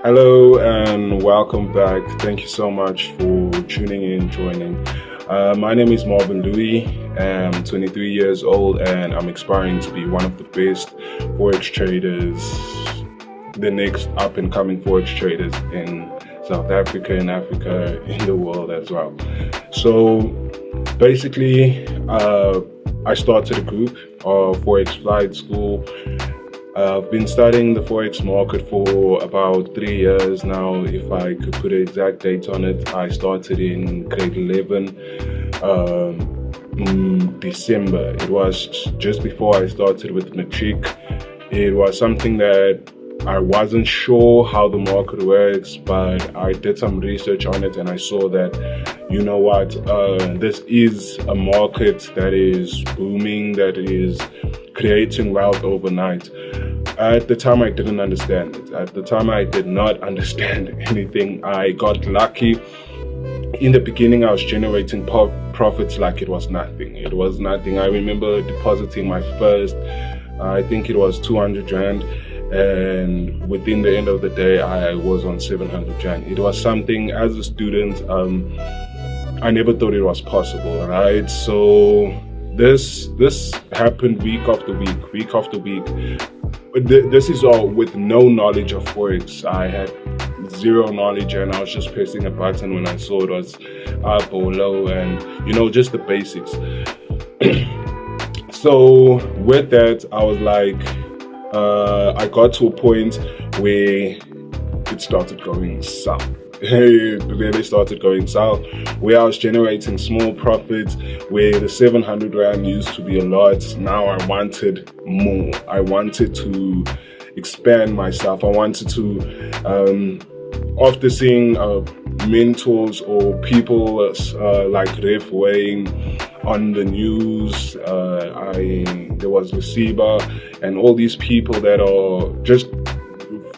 Hello and welcome back. Thank you so much for tuning in, joining. My name is Marvin Louis. I'm 23 years old and I'm aspiring to be one of the best forex traders, the next up and coming forex traders in South Africa, in Africa, in the world as well. So basically, I started a group of Forex Flight School. I've been studying the Forex market for about 3 years now. If I could put an exact date on it, I started in grade 11, in December. It was just before I started with Matric. It was something that I wasn't sure how the market works, but I did some research on it and I saw that, you know what, this is a market that is booming, that is creating wealth overnight. At the time, I didn't understand it. At the time, I did not understand anything. I got lucky. In the beginning, I was generating profits like it was nothing. It was nothing. I remember depositing my first, I think it was 200 Rand. And within the end of the day, I was on 700 Rand. It was something, as a student, I never thought it was possible, right? So this happened week after week. This is all with no knowledge of Forex. I had zero knowledge and I was just pressing a button when I saw it was up or low and, you know, just the basics. So with that, I was like, I got to a point where it started going south. It really started going south, where I was generating small profits, where the 700 Rand used to be a lot. Now I wanted more. I wanted to expand myself. I wanted to, after seeing mentors or people like Ref Wayne on the news, there was Lesiba and all these people that are just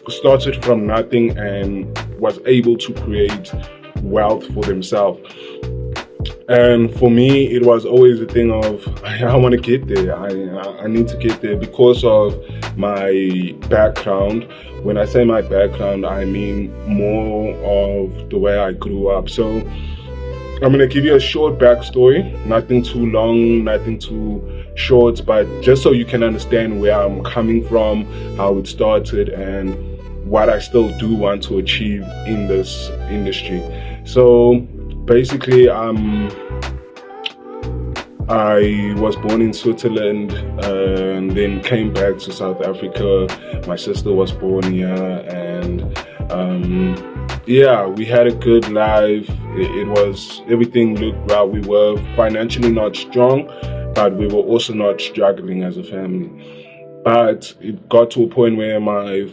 started from nothing and was able to create wealth for themselves. And for me, it was always a thing of, I want to get there. I need to get there because of my background. When I say my background, I mean more of the way I grew up. So I'm going to give you a short backstory, nothing too long, nothing too short, but just so you can understand where I'm coming from, how it started, and what I still do want to achieve in this industry. So basically, I was born in Switzerland and then came back to South Africa. My sister was born here and yeah, we had a good life. It was, everything looked well. We were financially not strong, but we were also not struggling as a family. But it got to a point where my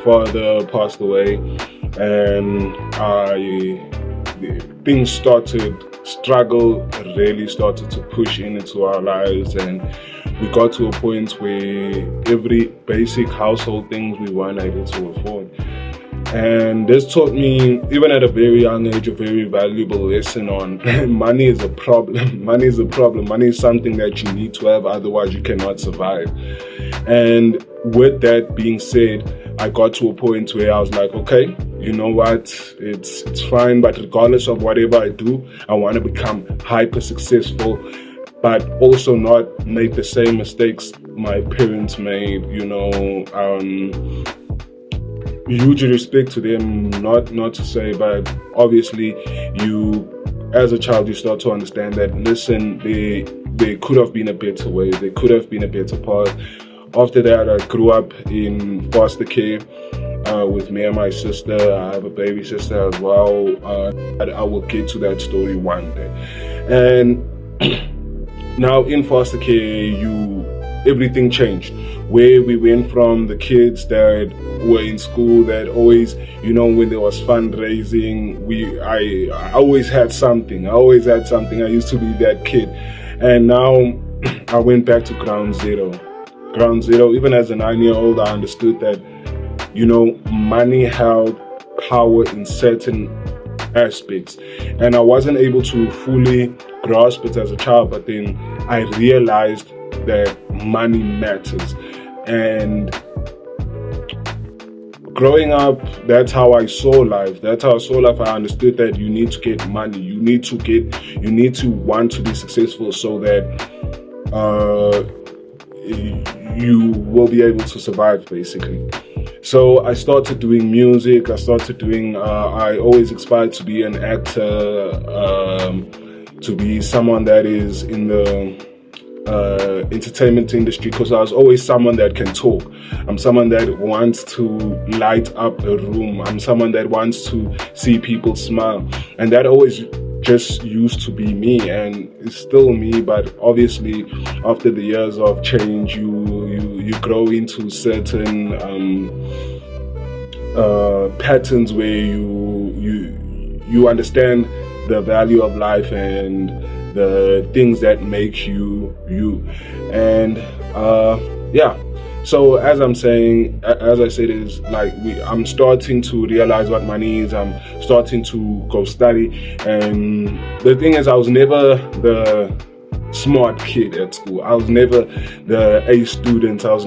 father passed away and things struggle really started to push into our lives, and we got to a point where every basic household things we weren't able to afford. And this taught me, even at a very young age, a very valuable lesson on money is a problem. Money is a problem. Money is something that you need to have, otherwise you cannot survive. And with that being said, I got to a point where I was like, okay, you know what, it's fine, but regardless of whatever I do, I want to become hyper successful, but also not make the same mistakes my parents made, you know. Huge respect to them, not to say, but obviously you, as a child, you start to understand that, listen, there could have been a better way, there could have been a better path. After that, I grew up in foster care with me and my sister. I have a baby sister as well. I will get to that story one day. And now in foster care, everything changed. Where we went from the kids that were in school that always, you know, when there was fundraising, I always had something. I used to be that kid. And now I went back to ground zero. Even as a 9-year-old, I understood that, you know, money held power in certain aspects. And I wasn't able to fully grasp it as a child, but then I realized that money matters. And growing up, that's how I saw life. That's how I saw life. I understood that you need to get money. You need to want to be successful so that you will be able to survive, basically. So I started doing music. I always aspired to be an actor, to be someone that is in the entertainment industry, because I was always someone that can talk. I'm someone that wants to light up a room. I'm someone that wants to see people smile, and that always just used to be me, and it's still me. But obviously, after the years of change, you grow into certain patterns where you understand the value of life and the things that make you you. And yeah, so as I said, is like I'm starting to realize what money is. I'm starting to go study, and the thing is, I was never the smart kid at school. I was never the A student. I was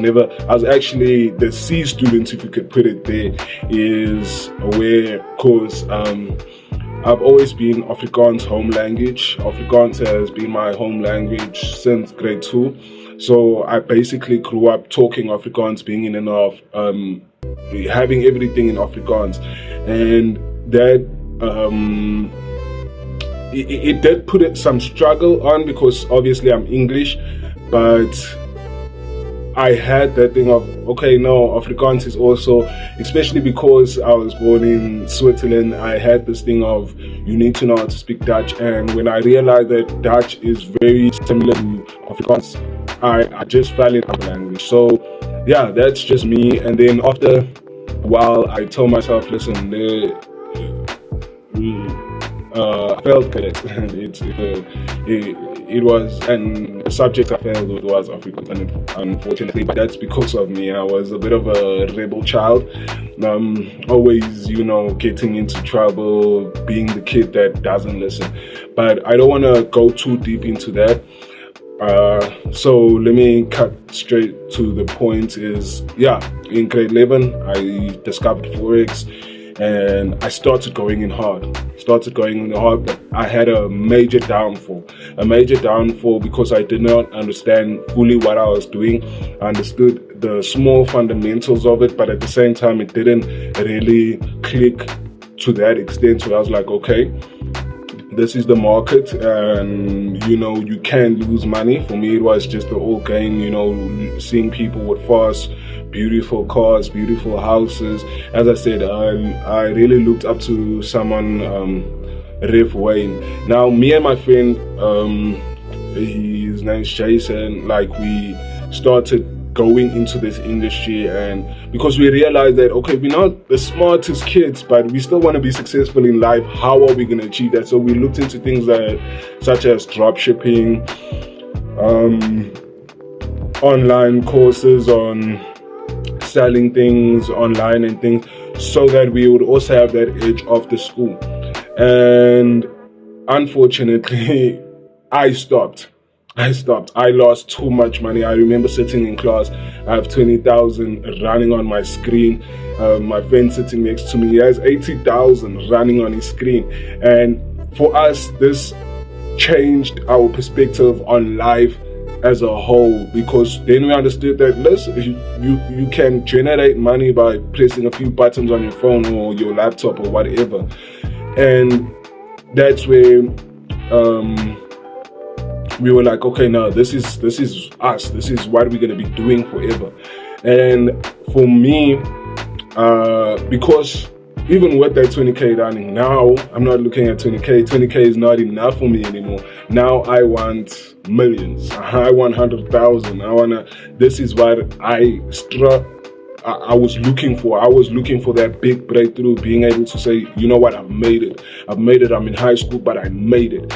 actually the C student, if you could put it there, is where, cause I've always been Afrikaans home language. Afrikaans has been my home language since grade 2. So I basically grew up talking Afrikaans, being in and of, having everything in Afrikaans. And that, it did put some struggle on, because obviously I'm English, but I had that thing of, okay, no, Afrikaans is also, especially because I was born in Switzerland, I had this thing of, you need to know how to speak Dutch. And when I realized that Dutch is very similar to Afrikaans, I just fell in love with language. So yeah, that's just me. And then after a while, I told myself, listen, I failed cadets. It was, and the subject I failed with was Afrikaans, unfortunately, but that's because of me. I was a bit of a rebel child, always, getting into trouble, being the kid that doesn't listen. But I don't want to go too deep into that. So let me cut straight to the point. Is, yeah, in grade 11, I discovered Forex, and I started going in hard, but I had a major downfall because I did not understand fully what I was doing. I understood the small fundamentals of it, but at the same time, it didn't really click to that extent. So I was like, okay, this is the market, and you can lose money. For me, it was just the whole game, seeing people with fast, beautiful cars, beautiful houses. As I said, I really looked up to someone, Riff Wayne. Now, me and my friend, his name's Jason, like, we started going into this industry, and because we realized that, okay, we're not the smartest kids, but we still want to be successful in life. How are we going to achieve that? So we looked into things such as drop shipping, online courses on selling things online and things, so that we would also have that edge of the school. And unfortunately, I stopped. I lost too much money. I remember sitting in class, I have 20,000 running on my screen. My friend sitting next to me, he has 80,000 running on his screen. And for us, this changed our perspective on life as a whole, because then we understood that, listen, you can generate money by pressing a few buttons on your phone or your laptop or whatever. And that's where we were like, okay, now this is us. This is what we're gonna be doing forever. And for me, because even with that 20K running, now I'm not looking at 20K. 20K is not enough for me anymore. Now I want millions. I want 100,000. This is what I was looking for. I was looking for that big breakthrough, being able to say, you know what, I've made it. I'm in high school, but I made it.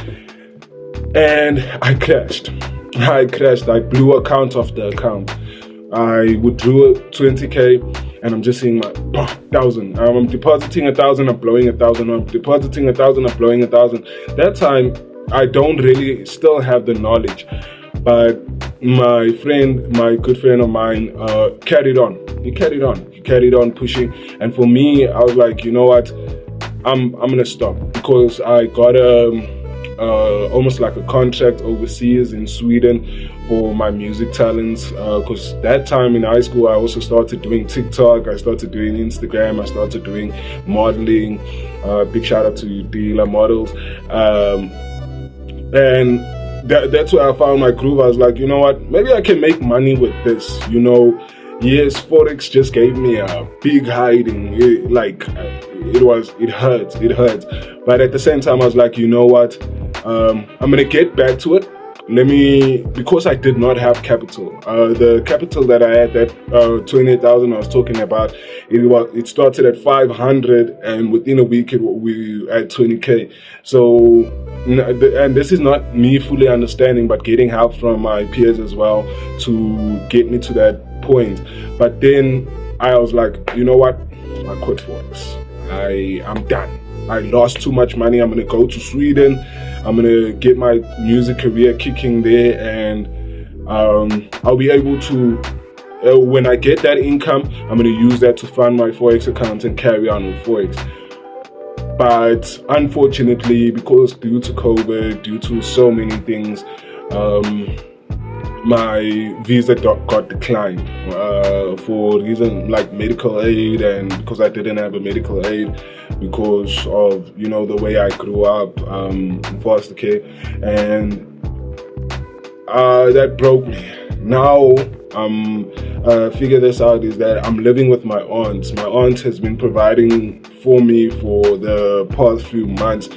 And I crashed. I blew account after account. I withdrew 20K, and I'm just seeing my 1,000. I'm depositing 1,000, I'm blowing 1,000. I'm depositing 1,000, I'm blowing 1,000. That time, I don't really still have the knowledge, but my good friend of mine, carried on. He carried on pushing. And for me, I was like, you know what, I'm gonna stop, because I got almost like a contract overseas in Sweden for my music talents, because that time in high school I also started doing TikTok, I started doing Instagram, I started doing modeling. Big shout out to Dealer Models, and that's where I found my groove. I was like, you know what, maybe I can make money with this, you know. Yes, Forex just gave me a big hiding. It hurts. But at the same time, I was like, you know what, I'm gonna get back to it. Because I did not have capital. The capital that I had, that 28,000 I was talking about, it started at 500, and within a week we at 20k. So, and this is not me fully understanding, but getting help from my peers as well to get me to that point. But then I was like, you know what, I quit Forex. I'm done. I lost too much money. I'm gonna go to Sweden. I'm gonna get my music career kicking there, and I'll be able to, when I get that income, I'm gonna use that to fund my Forex account and carry on with Forex. But unfortunately, because due to COVID, due to so many things, my visa got declined for reason like medical aid, and because I didn't have a medical aid because of, you know, the way I grew up in foster care, and that broke me. Now figure this out is that I'm living with my aunt. My aunt has been providing for me for the past few months,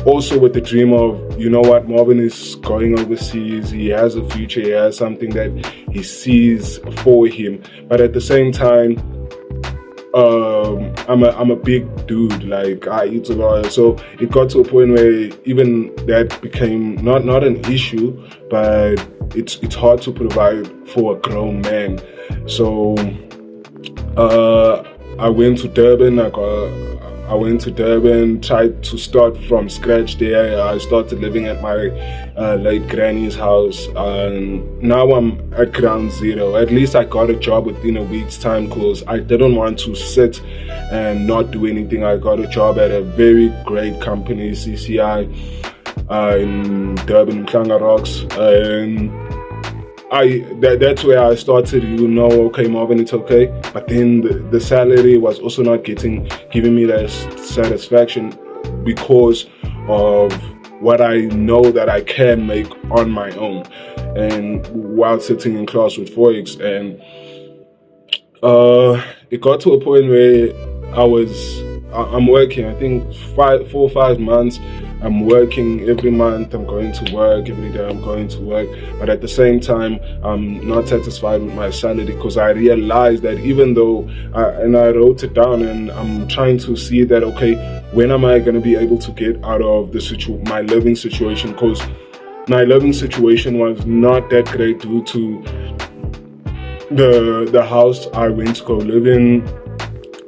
also with the dream of, you know what, Marvin is going overseas, he has a future, he has something that he sees for him. But at the same time, I'm a big dude, like I eat a lot, so it got to a point where even that became not an issue, but it's hard to provide for a grown man. So I went to Durban, tried to start from scratch there. I started living at my late granny's house, and now I'm at ground zero. At least I got a job within a week's time, because I didn't want to sit and not do anything. I got a job at a very great company, CCI, in Durban, Klanga Rocks, and that's where I started, you know, okay, Marvin, it's okay. But then the salary was also not giving me that satisfaction, because of what I know that I can make on my own, and while sitting in class with Forex. And it got to a point where I'm working, I think 4 or 5 months. I'm working every month, I'm going to work, every day I'm going to work, but at the same time, I'm not satisfied with my salary, because I realized that even though, and I wrote it down, and I'm trying to see that, okay, when am I going to be able to get out of my living situation, because my living situation was not that great due to the house I went to go live in.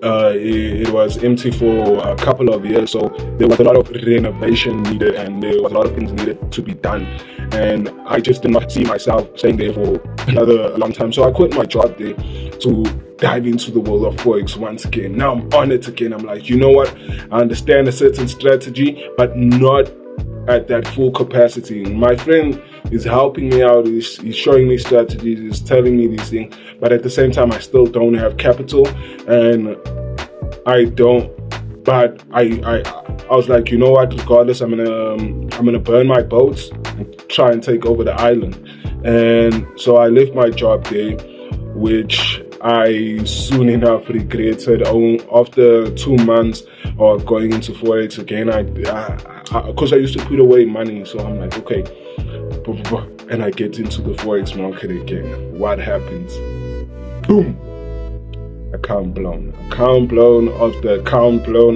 It was empty for a couple of years, so there was a lot of renovation needed, and there was a lot of things needed to be done, and I just did not see myself staying there for another long time. So I quit my job there to dive into the world of Forex once again. Now I'm on it again. I'm like, you know what, I understand a certain strategy, but not at that full capacity. My friend is helping me out, he's showing me strategies, he's telling me these things, but at the same time I still don't have capital, and I was like, you know what, regardless, I'm gonna burn my boats and try and take over the island. And so I left my job there, which I soon enough regretted. After 2 months of going into Forex again, because I used to put away money, so I'm like, okay, and I get into the Forex market again. What happens? Boom! Account blown after account blown.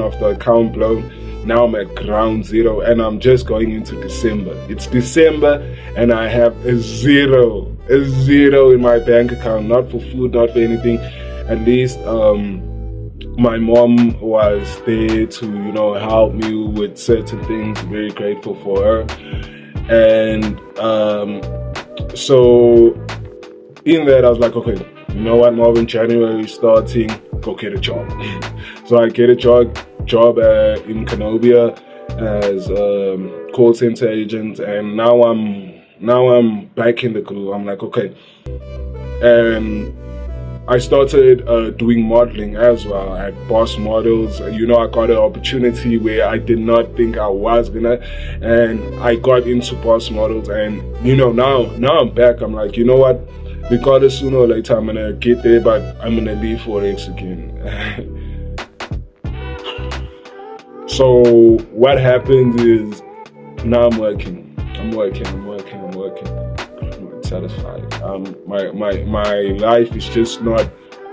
Now I'm at ground zero, and I'm just going into December. It's December, and I have a zero in my bank account, not for food, not for anything. At least my mom was there to, you know, help me with certain things. Very grateful for her. And So in that, I was like, okay, you know what, Marvin, January starting, go get a job. So I get a job in Canobia as a call center agent, and now I'm back in the groove. I'm like, okay, and I started doing modeling as well at Boss Models. You know, I got an opportunity where I did not think I was gonna, and I got into Boss Models, and you know, now I'm back. I'm like, you know what, regardless, sooner or later I'm gonna get there, but I'm gonna leave Forex again. So what happens is, now I'm working. I'm not satisfied. My life is just not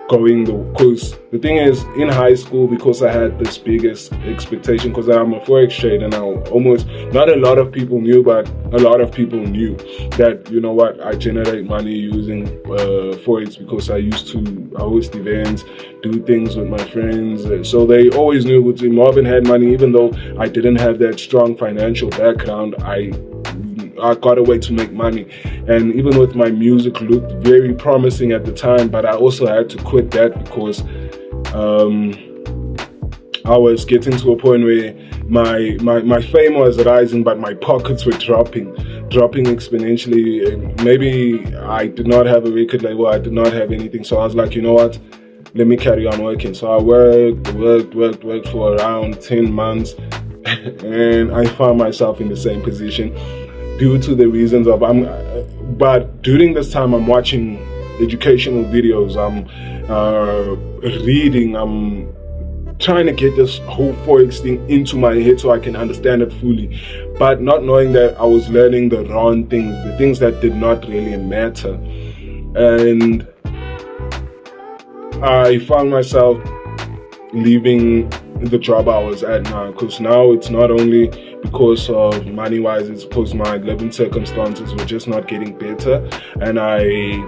going because the thing is, in high school, because I had this biggest expectation, because I'm a Forex trader now, almost not a lot of people knew, but a lot of people knew that, you know what, I generate money using Forex, because I used to host events, do things with my friends, so they always knew Marvin had money. Even though I didn't have that strong financial background, I got a way to make money. And even with my music, looked very promising at the time, but I also had to quit that because I was getting to a point where my fame was rising, but my pockets were dropping exponentially. And maybe I did not have a record label, I did not have anything, so I was like, you know what, let me carry on working. So I worked for around 10 months and I found myself in the same position due to the reasons of but during this time I'm watching educational videos, I'm reading, I'm trying to get this whole Forex thing into my head so I can understand it fully, but not knowing that I was learning the wrong things, the things that did not really matter. And I found myself leaving the job I was at now, because now it's not only because of money-wise, it's because my living circumstances were just not getting better, and I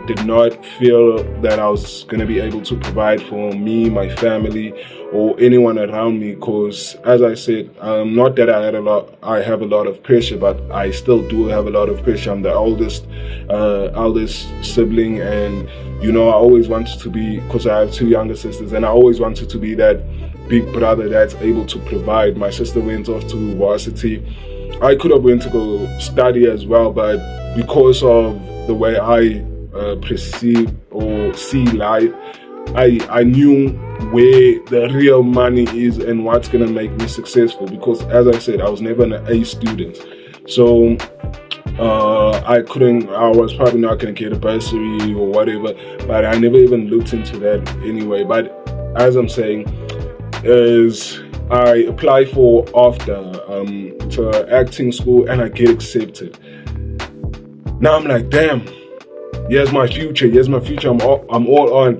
did not feel that I was going to be able to provide for me, my family, or anyone around me. Because as I said, not that I have a lot of pressure, but I still do have a lot of pressure. I'm the oldest sibling, and you know, I always wanted to be, because I have 2 younger sisters, and I always wanted to be that big brother that's able to provide. My sister went off to varsity. I could have went to go study as well, but because of the way I perceive or see life, I knew where the real money is and what's gonna make me successful. Because as I said, I was never an A student, so I was probably not gonna get a bursary or whatever, but I never even looked into that anyway. But as I'm saying, is I apply for AFDA to acting school, and I get accepted. Now I'm like, damn, here's my future, I'm all on.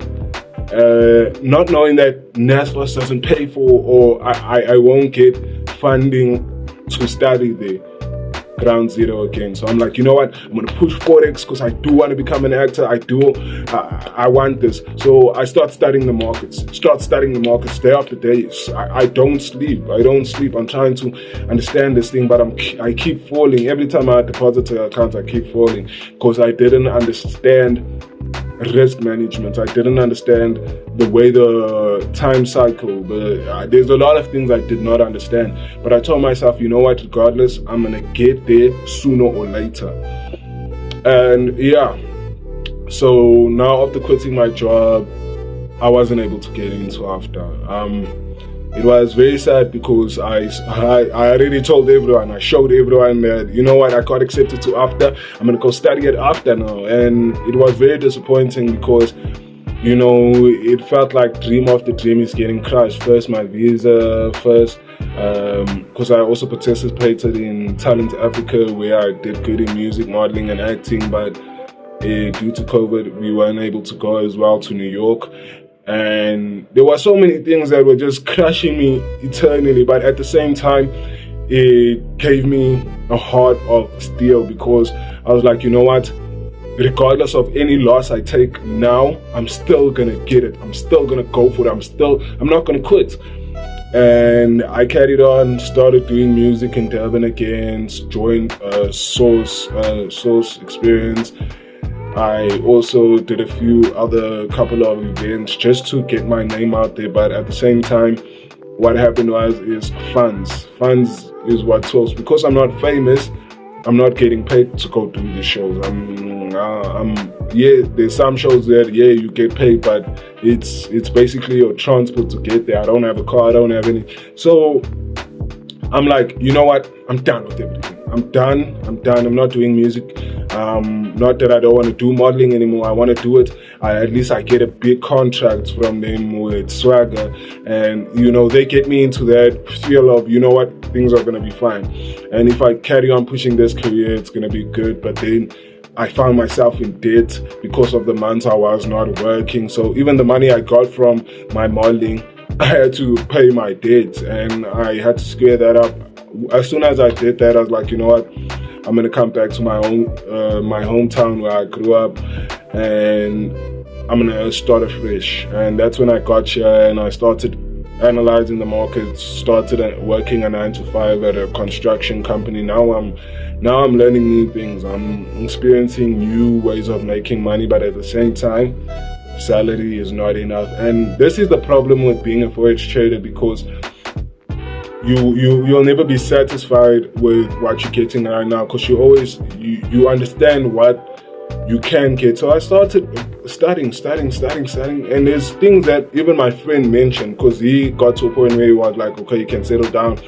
Not knowing that NSFAS doesn't pay for, or I won't get funding to study there. Ground zero again. So I'm like, you know what, I'm gonna push Forex because I do want to become an actor. I want this. So I start studying the markets day after day. I don't sleep. I'm trying to understand this thing, but I keep falling. Every time I deposit to the account, I keep falling because I didn't understand risk management. I didn't understand the way the time cycle, but there's a lot of things I did not understand. But I told myself, you know what, regardless, I'm gonna get there sooner or later. And yeah, so now after quitting my job, I wasn't able to get into AFDA. It was very sad because I already told everyone, I showed everyone that, you know what, I got accepted to AFDA, I'm gonna go study at AFDA now. And it was very disappointing because, you know, it felt like dream after dream is getting crushed. First my visa, because I also participated in Talent Africa, where I did good in music, modeling and acting, but due to COVID we weren't able to go as well to New York. And there were so many things that were just crushing me eternally, but at the same time it gave me a heart of steel, because I was like, you know what, regardless of any loss I take now, I'm still gonna get it. I'm still gonna go for it. I'm not gonna quit. And I carried on, started doing music in Durban again, joined Source Experience. I also did a couple of events just to get my name out there. But at the same time, what happened is funds is what talks. Because I'm not famous, I'm not getting paid to go do the shows. There's some shows that you get paid, but it's basically your transport to get there. I don't have a car, I don't have any. So I'm like, you know what? I'm done with everything. I'm done. I'm not doing music. Not that I don't want to do modeling anymore. I want to do it. At least I get a big contract from them with Swagger, and they get me into that feel of, you know what, things are gonna be fine. And if I carry on pushing this career, it's gonna be good. But then I found myself in debt because of the months I was not working. So even the money I got from my modeling, I had to pay my debt, and I had to square that up. As soon as I did that, I was like, you know what, I'm gonna come back to my hometown where I grew up, and I'm gonna start afresh. And that's when I got here and I started analyzing the market, started working a 9 to 5 at a construction company. Now I'm learning new things. I'm experiencing new ways of making money, but at the same time, salary is not enough. And this is the problem with being a forex trader, because you'll never be satisfied with what you're getting right now, because you understand what you can get. So I started studying, and there's things that even my friend mentioned, because he got to a point where he was like, okay, you can settle down.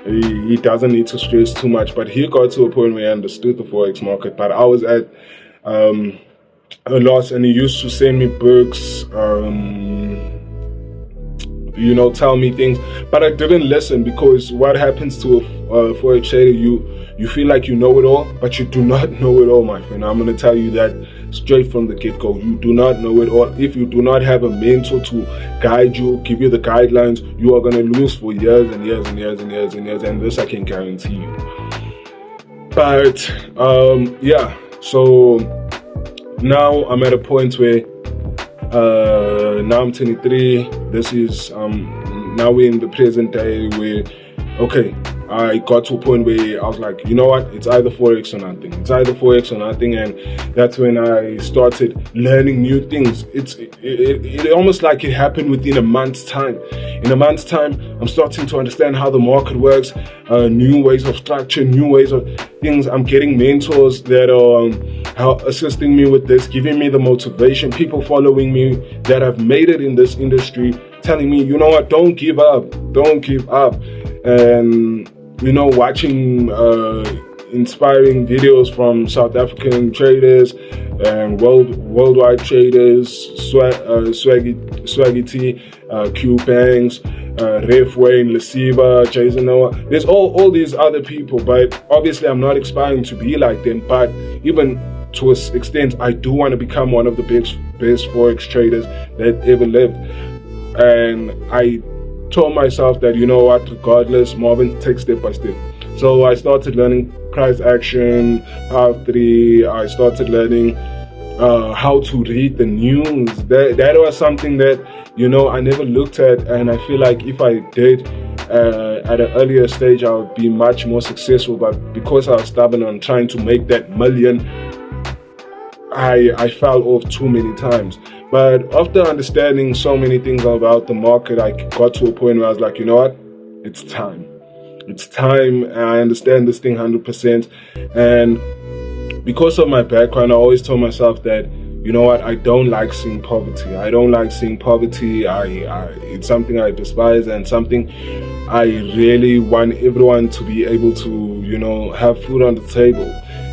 He doesn't need to stress too much. But he got to a point where he understood the forex market. But I was at a loss, and he used to send me books, tell me things, but I didn't listen. Because what happens to a forex trader, you feel like you know it all, but you do not know it all, my friend. I'm going to tell you that straight from the get-go. You do not know it all. If you do not have a mentor to guide you, give you the guidelines, you are going to lose for years and years and years and years and years, and this I can guarantee you. But so now I'm at a point where now I'm 23. This is now we're in the present day where, okay, I got to a point where I was like, you know what, it's either forex or nothing. It's either forex or nothing. And that's when I started learning new things. It almost like it happened within a month's time. In a month's time, I'm starting to understand how the market works, new ways of structure, new ways of things. I'm getting mentors that are assisting me with this, giving me the motivation, people following me that have made it in this industry, telling me, you know what, don't give up. And watching inspiring videos from South African traders and worldwide traders, Swaggy T, Q Banks, Ref Wayne, Lesiva, Jason Noah. There's all these other people, but obviously I'm not aspiring to be like them. But even to an extent, I do want to become one of the best forex traders that ever lived. And I told myself that, you know what, regardless, Marvin, take step by step. So I started learning price action, Power 3. I started learning how to read the news. That was something that, I never looked at, and I feel like if I did at an earlier stage, I would be much more successful. But because I was stubborn on trying to make that million, I fell off too many times. But after understanding so many things about the market, I got to a point where I was like, you know what, it's time. I understand this thing 100%. And because of my background, I always told myself that, you know what, I don't like seeing poverty. It's something I despise, and something I really want everyone to be able to, have food on the table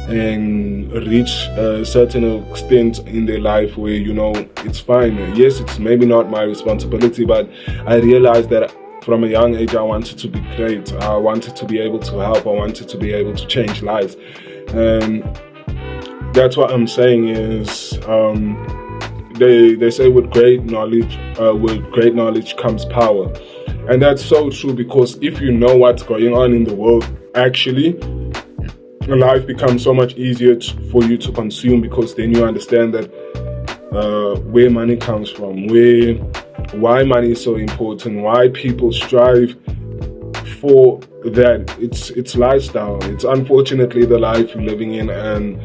and reach a certain extent in their life where, it's fine. Yes, it's maybe not my responsibility, but I realized that from a young age, I wanted to be great. I wanted to be able to help. I wanted to be able to change lives. And that's what I'm saying is, they say with great knowledge comes power. And that's so true, because if you know what's going on in the world, actually, life becomes so much easier for you to consume, because then you understand that where money comes from, where why money is so important, why people strive for that. It's lifestyle. It's unfortunately the life we're living in. And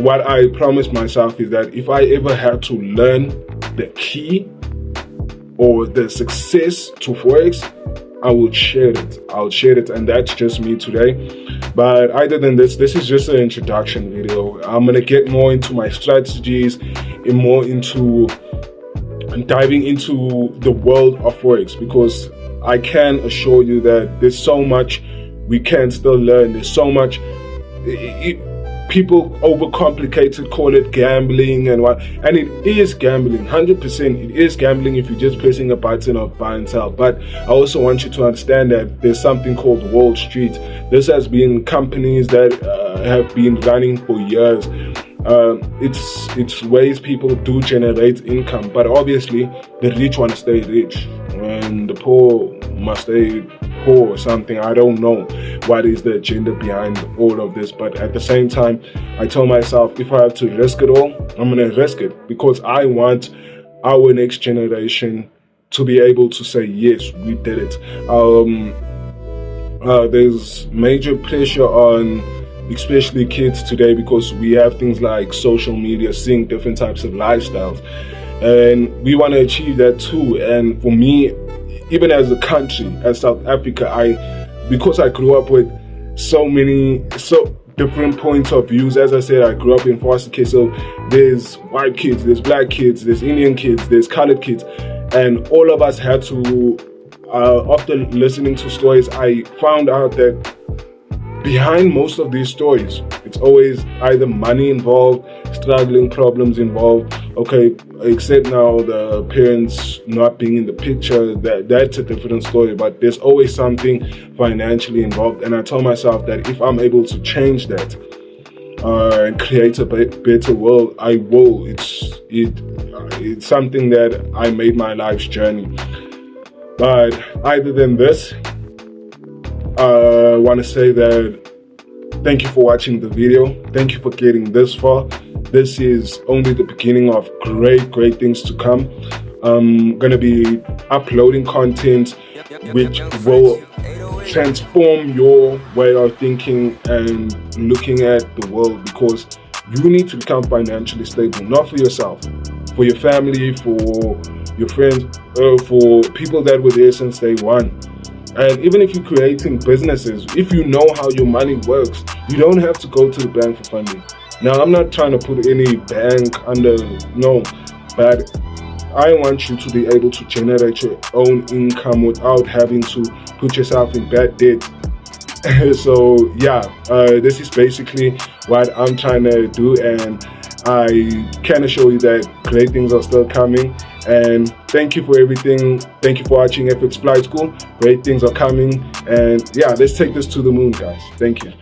what I promised myself is that if I ever had to learn the key or the success to Forex, I will share it. And that's just me today. But other than this is just an introduction video. I'm gonna get more into my strategies and more into diving into the world of Forex, because I can assure you that there's so much we can still learn. There's so much. People overcomplicate it, call it gambling and what, and it is gambling. 100% it is gambling if you're just pressing a button of buy and sell. But I also want you to understand that there's something called Wall Street. This has been companies that have been running for years. It's ways people do generate income, but obviously the rich want to stay rich and the poor must stay poor or something. I don't know what is the agenda behind all of this, but at the same time I tell myself, if I have to risk it all, I'm gonna risk it, because I want our next generation to be able to say, yes, we did it. There's major pressure on especially kids today, because we have things like social media, seeing different types of lifestyles, and we want to achieve that too. And for me, even as a country, as South Africa, because I grew up with so different points of views. As I said, I grew up in foster care, so there's white kids, there's black kids, there's Indian kids, there's colored kids, and all of us had to, after listening to stories, I found out that behind most of these stories, it's always either money involved, struggling problems involved. Okay, except now the parents not being in the picture, that's a different story, but there's always something financially involved. And I tell myself that if I'm able to change that and create a better world, I will. It's something that I made my life's journey. But other than this, I want to say that thank you for watching the video. Thank you for getting this far. This is only the beginning of great things to come. I'm gonna be uploading content which will transform your way of thinking and looking at the world, because you need to become financially stable, not for yourself, for your family, for your friends, for people that were there since day one. And even if you're creating businesses, if you know how your money works, you don't have to go to the bank for funding. Now, I'm not trying to put any bank under, no, but I want you to be able to generate your own income without having to put yourself in bad debt. So yeah, this is basically what I'm trying to do, and I can assure you that great things are still coming. And thank you for everything. Thank you for watching FX Flight School. Great things are coming, and yeah, let's take this to the moon, guys. Thank you.